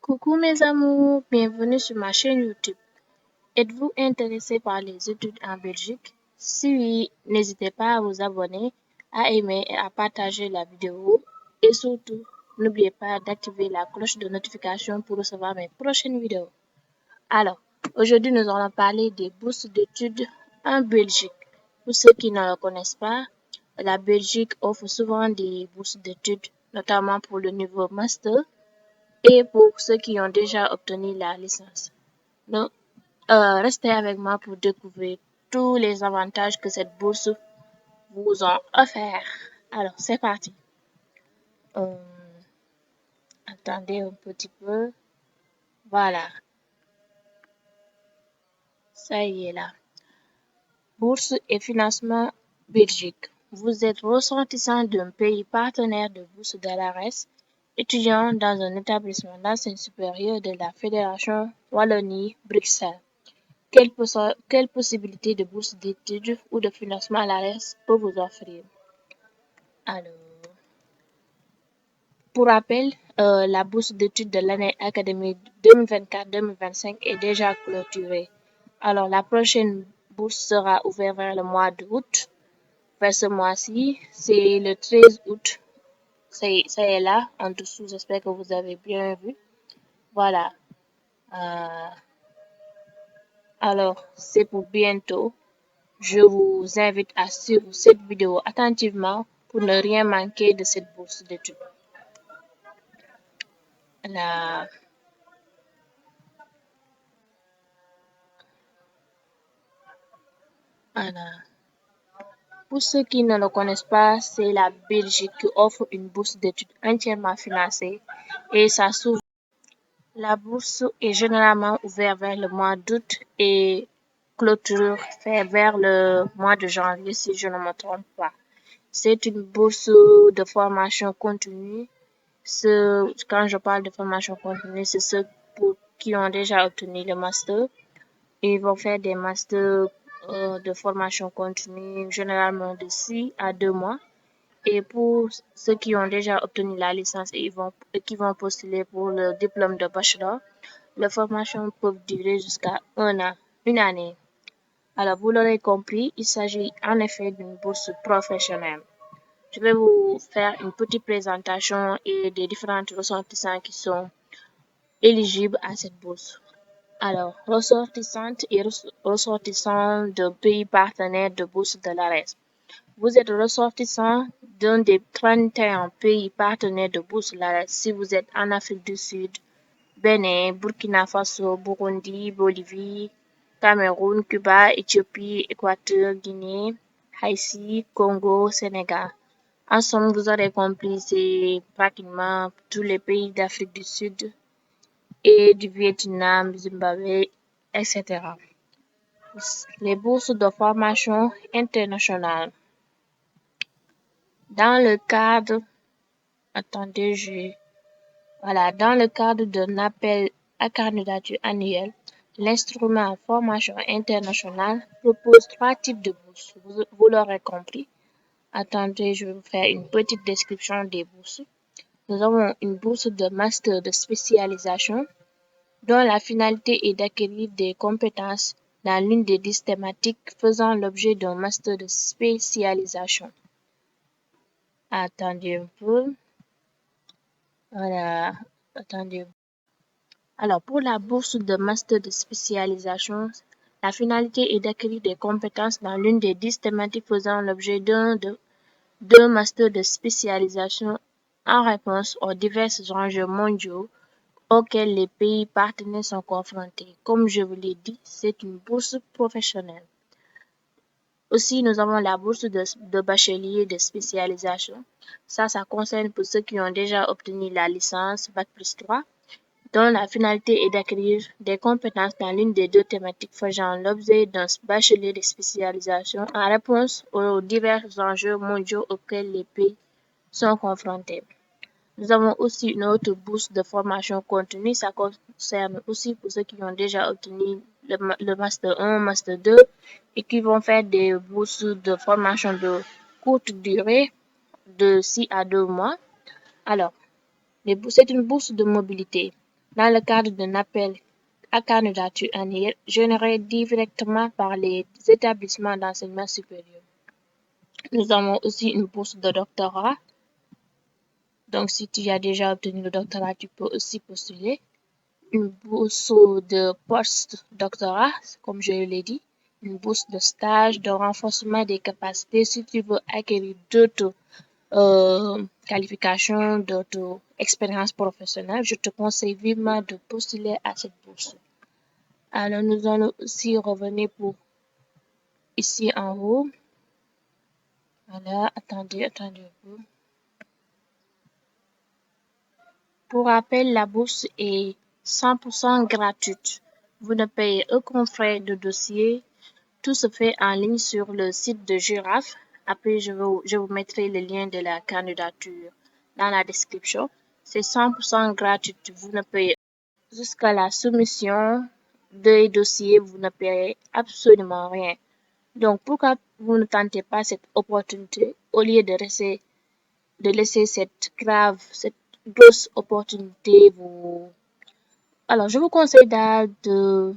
Coucou mes amours, bienvenue sur ma chaîne YouTube. Êtes-vous intéressé par les études en Belgique? Si oui, n'hésitez pas à vous abonner, à aimer et à partager la vidéo. Et surtout, n'oubliez pas d'activer la cloche de notification pour recevoir mes prochaines vidéos. Alors, aujourd'hui nous allons parler des bourses d'études en Belgique. Pour ceux qui ne le connaissent pas, la Belgique offre souvent des bourses d'études, notamment pour le niveau master et pour ceux qui ont déjà obtenu la licence. Donc, restez avec moi pour découvrir tous les avantages que cette bourse vous ont offert. Alors, c'est parti. Euh, Attendez un petit peu. Voilà, ça y est là. Bourse et financement Belgique. Vous êtes ressortissant d'un pays partenaire de bourse de l'ARES, étudiant dans un établissement d'enseignement supérieur de la Fédération Wallonie-Bruxelles. Quelle possibilité de bourse d'études ou de financement à l'ARES peut vous offrir? Alors, pour rappel, la bourse d'études de l'année académique 2024-2025 est déjà clôturée. Alors, la prochaine bourse sera ouverte vers le mois d'août. Vers ce mois-ci, c'est le 13 août. Ça est là, en dessous. J'espère que vous avez bien vu. Voilà. Euh, alors, c'est pour bientôt. Je vous invite à suivre cette vidéo attentivement pour ne rien manquer de cette bourse d'études. La... Voilà. Pour ceux qui ne le connaissent pas, c'est la Belgique qui offre une bourse d'études entièrement financée et ça s'ouvre. La bourse est généralement ouverte vers le mois d'août et clôture fait vers le mois de janvier si je ne me trompe pas. C'est une bourse de formation continue. Quand je parle de formation continue, c'est ceux qui ont déjà obtenu le master. Ils vont faire des masters de formation continue, généralement de 6 à 2 mois. Et pour ceux qui ont déjà obtenu la licence et qui vont postuler pour le diplôme de bachelor, la formation peut durer jusqu'à un an, une année. Alors, vous l'aurez compris, il s'agit en effet d'une bourse professionnelle. Je vais vous faire une petite présentation et des différents ressortissants qui sont éligibles à cette bourse. Alors, ressortissantes et ressortissants de pays partenaires de bourse de l'ARES. Vous êtes ressortissant d'un des 31 pays partenaires de bourse de l'ARES si vous êtes en Afrique du Sud, Bénin, Burkina Faso, Burundi, Bolivie, Cameroun, Cuba, Éthiopie, Équateur, Guinée, Haïti, Congo, Sénégal. En somme, vous aurez compris, c'est pratiquement tous les pays d'Afrique du Sud et du Vietnam, Zimbabwe, etc. Les bourses de formation internationale. Dans le cadre, dans le cadre d'un appel à candidature annuel, l'instrument formation internationale propose 3 types de bourses. Vous l'aurez compris. Attendez, je vais vous faire une petite description des bourses. Nous avons une bourse de master de spécialisation dont la finalité est d'acquérir des compétences dans l'une des 10 thématiques faisant l'objet d'un master de spécialisation. Attendez un peu. Voilà. Attendez. Alors, pour la bourse de master de spécialisation, la finalité est d'acquérir des compétences dans l'une des 10 thématiques faisant l'objet d'un master de spécialisation en réponse aux divers enjeux mondiaux auxquels les pays partenaires sont confrontés. Comme je vous l'ai dit, c'est une bourse professionnelle. Aussi, nous avons la bourse de bachelier de spécialisation. Ça concerne pour ceux qui ont déjà obtenu la licence Bac plus 3, dont la finalité est d'acquérir des compétences dans l'une des 2 thématiques faisant l'objet d'un bachelier de spécialisation en réponse aux divers enjeux mondiaux auxquels les pays sont confrontés. Nous avons aussi une autre bourse de formation continue. Ça concerne aussi pour ceux qui ont déjà obtenu le Master 1, Master 2 et qui vont faire des bourses de formation de courte durée de 6 à 2 mois. Alors, c'est une bourse de mobilité. dans le cadre d'un appel à candidature annuel généré directement par les établissements d'enseignement supérieur. Nous avons aussi une bourse de doctorat. Donc, si tu as déjà obtenu le doctorat, tu peux aussi postuler. Une bourse de post-doctorat, comme je l'ai dit. Une bourse de stage, de renforcement des capacités si tu veux acquérir d'autres qualifications, d'autres expériences professionnelles. Je te conseille vivement de postuler à cette bourse. Alors, nous allons aussi revenir pour ici en haut. Voilà, attendez un peu. Pour rappel, la bourse est 100% gratuite. Vous ne payez aucun frais de dossier. Tout se fait en ligne sur le site de Girafe. Après, je vous mettrai le lien de la candidature dans la description. C'est 100% gratuit. Vous ne payez jusqu'à la soumission des dossiers, vous ne payez absolument rien. Donc, pourquoi vous ne tentez pas cette opportunité au lieu de laisser cette grosse opportunité vous... Alors, je vous conseille de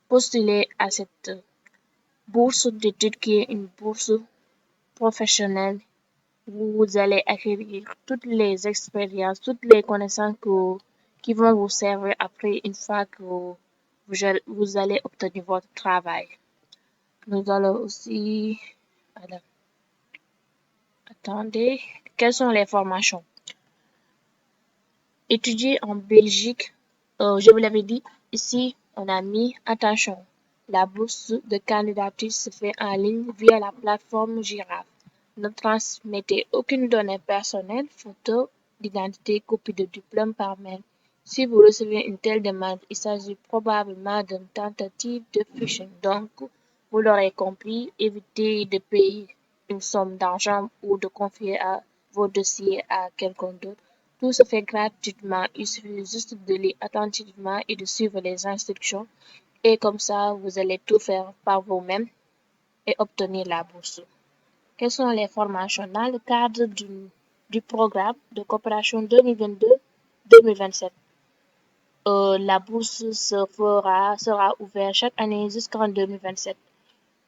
postuler à cette bourse d'études qui est une bourse professionnelle où vous allez acquérir toutes les expériences, toutes les connaissances qui vont vous servir après une fois que vous allez obtenir votre travail. Nous allons aussi... Alors, attendez, quelles sont les formations? Étudier en Belgique, je vous l'avais dit, ici on a mis attention. La bourse de candidature se fait en ligne via la plateforme Girafe. Ne transmettez aucune donnée personnelle, photo d'identité, copie de diplôme par mail. Si vous recevez une telle demande, il s'agit probablement d'une tentative de phishing. Donc, vous l'aurez compris, évitez de payer une somme d'argent ou de confier vos dossiers à quelqu'un d'autre. Tout se fait gratuitement, il suffit juste de lire attentivement et de suivre les instructions. Et comme ça, vous allez tout faire par vous-même et obtenir la bourse. Quelles sont les formations dans le cadre du programme de coopération 2022-2027? La bourse sera ouverte chaque année jusqu'en 2027.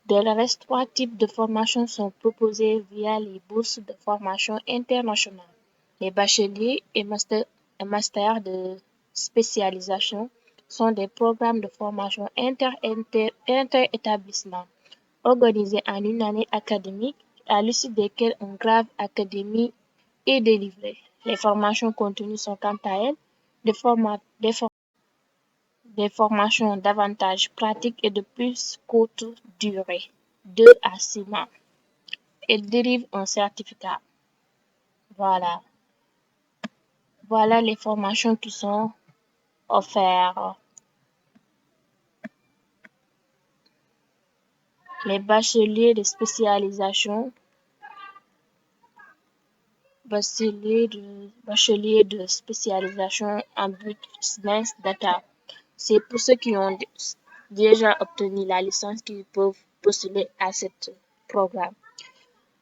De le reste, 3 types de formations sont proposées via les bourses de formation internationale. Les bacheliers et masters de spécialisation sont des programmes de formation inter-établissements organisés en une année académique à l'issue desquels un grade académique est délivré. Les formations continues sont quant à elles des formations davantage pratiques et de plus courte durée, 2 à 6 mois. Elles délivrent un certificat. Voilà. Voilà les formations qui sont offertes. Les bacheliers de spécialisation, bachelier de spécialisation en business data. C'est pour ceux qui ont déjà obtenu la licence qui peuvent postuler à ce programme.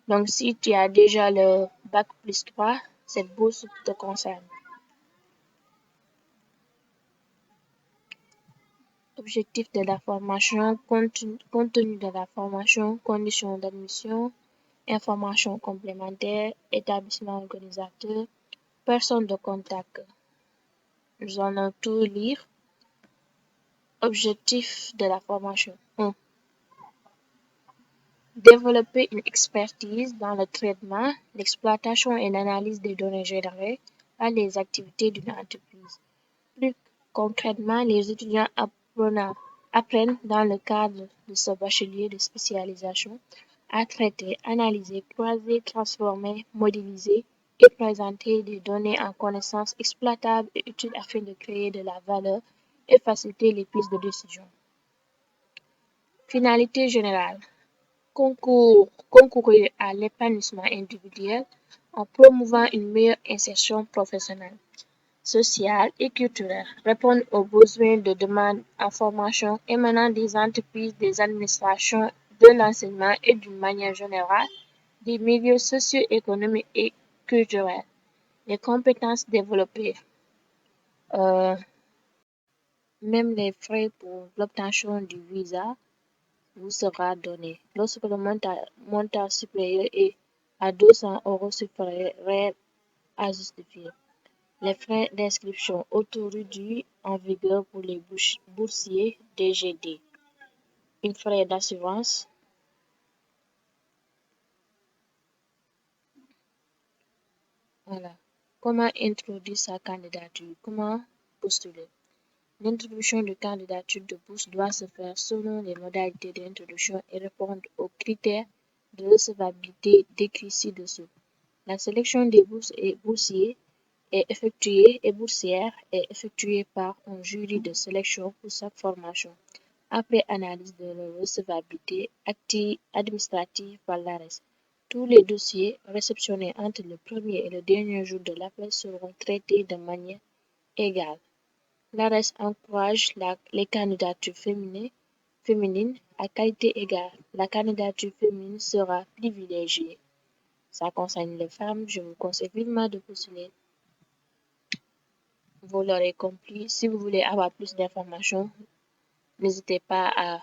Donc, si tu as déjà le bac plus 3, cette bourse te concerne. Objectif de la formation, contenu de la formation, conditions d'admission, informations complémentaires, établissement organisateur, personne de contact. Nous allons tout lire. Objectif de la formation. 1. Développer une expertise dans le traitement, l'exploitation et l'analyse des données générées par les activités d'une entreprise. Plus concrètement, les étudiants apprennent dans le cadre de ce bachelier de spécialisation à traiter, analyser, croiser, transformer, modéliser et présenter des données en connaissances exploitables et utiles afin de créer de la valeur et faciliter les prises de décision. Finalité générale. Concourir à l'épanouissement individuel en promouvant une meilleure insertion professionnelle, sociale et culturelle, répondre aux besoins de demande en formation émanant des entreprises, des administrations, de l'enseignement et d'une manière générale des milieux socio-économiques et culturels. Les compétences développées. Même les frais pour l'obtention du visa vous sera donné. Lorsque le montant supérieur est à 200 € supérieur à justifier. Les frais d'inscription auto-réduits en vigueur pour les boursiers DGD. Une frais d'assurance. Voilà. Comment introduire sa candidature? Comment postuler? L'introduction de candidature de bourse doit se faire selon les modalités d'introduction et répondre aux critères de recevabilité décrits ci-dessous. La sélection des bourses et boursiers est effectuée et boursières est effectuée par un jury de sélection pour chaque formation, après analyse de leur recevabilité administrative par l'ARES. Tous les dossiers réceptionnés entre le premier et le dernier jour de l'appel seront traités de manière égale. L'ARES encourage les candidatures féminines à qualité égale. La candidature féminine sera privilégiée. Ça concerne les femmes, je vous conseille vivement de postuler. Vous l'aurez compris, si vous voulez avoir plus d'informations, n'hésitez pas à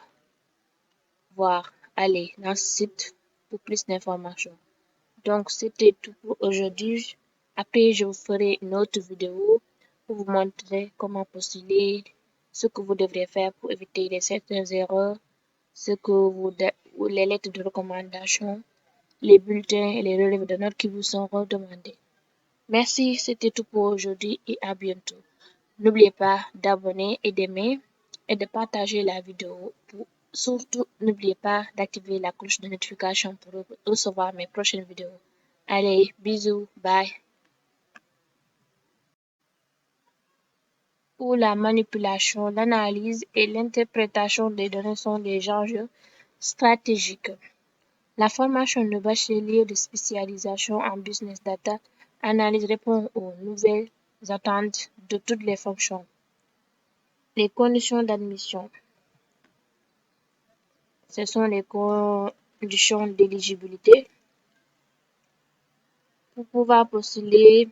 aller dans ce site pour plus d'informations. Donc, c'était tout pour aujourd'hui. Après, je vous ferai une autre vidéo pour vous montrer comment postuler, ce que vous devrez faire pour éviter certaines erreurs, les lettres de recommandation, les bulletins et les relevés de notes qui vous seront demandés. Merci, c'était tout pour aujourd'hui et à bientôt. N'oubliez pas d'abonner et d'aimer et de partager la vidéo. Surtout, n'oubliez pas d'activer la cloche de notification pour recevoir mes prochaines vidéos. Allez, bisous, bye. Pour la manipulation, l'analyse et l'interprétation des données sont des enjeux stratégiques. La formation de bachelier de spécialisation en business data analyse répond aux nouvelles attentes de toutes les fonctions. Les conditions d'admission. Ce sont les conditions d'éligibilité. Pour pouvoir postuler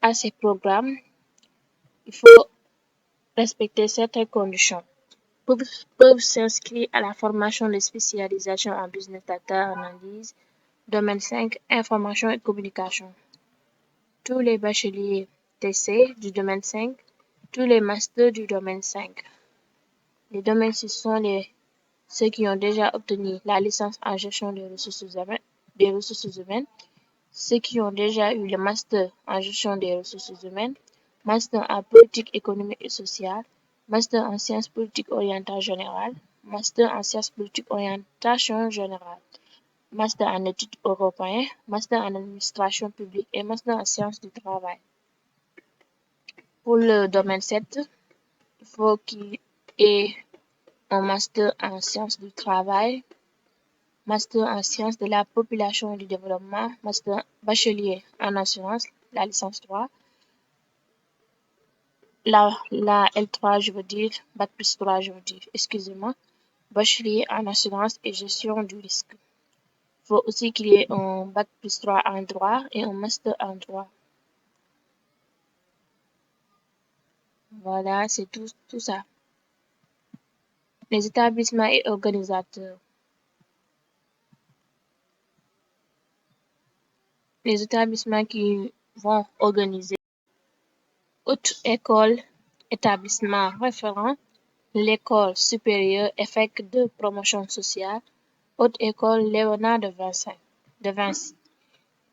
à ces programmes, il faut respecter certaines conditions. Peuvent s'inscrire à la formation de spécialisation en business data analyse, domaine 5, information et communication. Tous les bacheliers TC du domaine 5, tous les masters du domaine 5. Les domaines, ce sont ceux qui ont déjà obtenu la licence en gestion des ressources humaines, ceux qui ont déjà eu le master en gestion des ressources humaines, master en politique économique et sociale, master en sciences politiques orientales générales, master en sciences politiques orientation générale, master en études européennes, master en administration publique et master en sciences du travail. Pour le domaine 7, il faut qu'il ait un master en sciences du travail, master en sciences de la population et du développement, master bachelier en assurance, la licence 3, la L3, je veux dire, bac plus 3, je veux dire, excusez-moi, bachelier en assurance et gestion du risque. Il faut aussi qu'il y ait un bac plus 3 en droit et un master en droit. Voilà, c'est tout ça. Les établissements et organisateurs. Les établissements qui vont organiser haute école, établissement référent, l'école supérieure EFEC de promotion sociale, haute école Léonard de Vinci.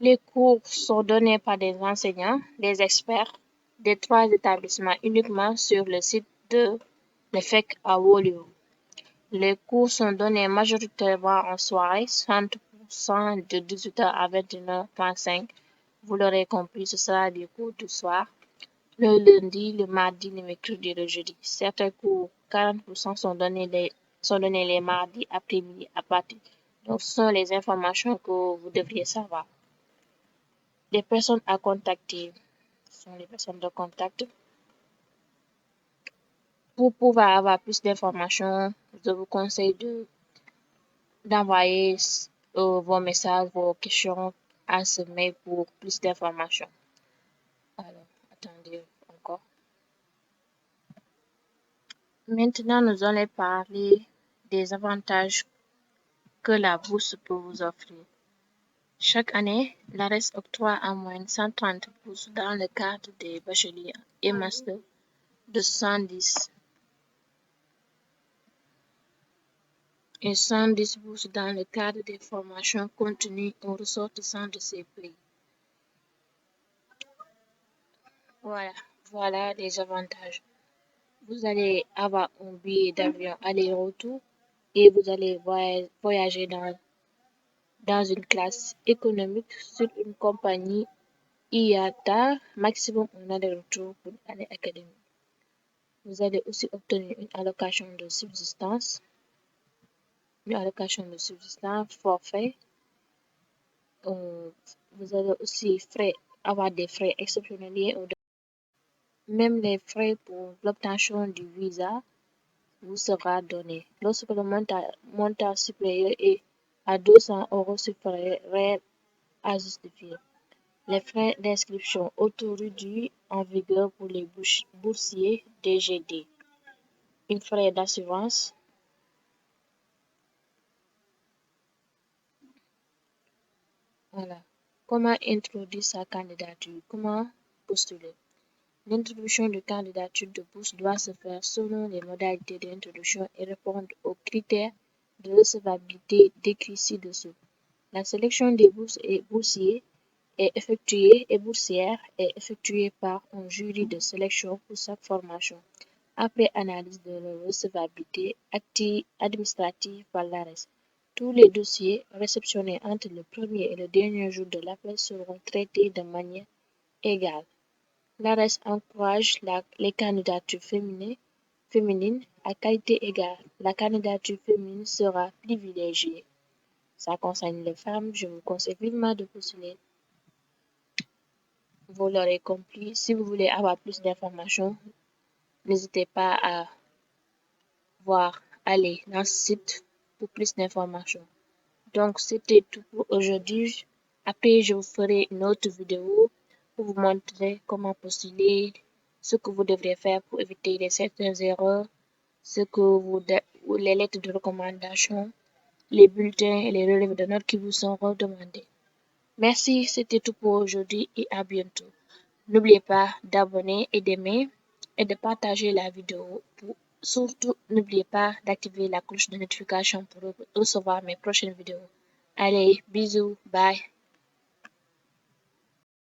Les cours sont donnés par des enseignants, des experts des 3 établissements uniquement sur le site de l'EFEC à Woluwe. Les cours sont donnés majoritairement en soirée, 60% de 18h à 21h35. Vous l'aurez compris, ce sera des cours du soir. Le lundi, le mardi, le mercredi et le jeudi. Certains cours, 40% sont donnés les mardis après-midi à partir. Donc, ce sont les informations que vous devriez savoir. Les personnes à contacter sont les personnes de contact. Pour pouvoir avoir plus d'informations, je vous conseille d'envoyer vos messages, vos questions à ce mail pour plus d'informations. Alors, attendez encore. Maintenant, nous allons parler des avantages que la bourse peut vous offrir. Chaque année, l'ARES octroie en moyenne 130 bourses dans le cadre des bacheliers et masters de 70 et 110 bourses dans le cadre des formations continues aux ressortissants de ces pays. Voilà les avantages. Vous allez avoir un billet d'avion aller-retour et vous allez voyager dans une classe économique sur une compagnie IATA, maximum un aller-retour pour l'année académique. Vous allez aussi obtenir une allocation de subsistance forfait. Vous allez aussi avoir des frais exceptionnels liés au même les frais pour l'obtention du visa vous sera donné. Lorsque le montant supérieur est à 200 euros suffiraient à justifier. Les frais d'inscription auto-réduits en vigueur pour les boursiers DGD. Une frais d'assurance. Voilà. Comment introduire sa candidature? Comment postuler? L'introduction de candidature de bourse doit se faire selon les modalités d'introduction et répondre aux critères de recevabilité décrits ci-dessous. La sélection des bourses et boursiers est effectuée par un jury de sélection pour chaque formation, après analyse de leur recevabilité administrative par l'ARES. Tous les dossiers réceptionnés entre le premier et le dernier jour de l'appel seront traités de manière égale. L'ARES encourage les candidatures féminines à qualité égale. La candidature féminine sera privilégiée. Ça concerne les femmes, je vous conseille vivement de postuler. Vous l'aurez compris, si vous voulez avoir plus d'informations, n'hésitez pas à aller dans ce site pour plus d'informations. Donc, c'était tout pour aujourd'hui. Après, je vous ferai une autre vidéo pour vous montrer comment postuler, ce que vous devrez faire pour éviter certaines erreurs, les lettres de recommandation, les bulletins et les relevés de notes qui vous sont redemandés. Merci, c'était tout pour aujourd'hui et à bientôt. N'oubliez pas d'abonner et d'aimer et de partager la vidéo. Surtout, n'oubliez pas d'activer la cloche de notification pour recevoir mes prochaines vidéos. Allez, bisous, bye.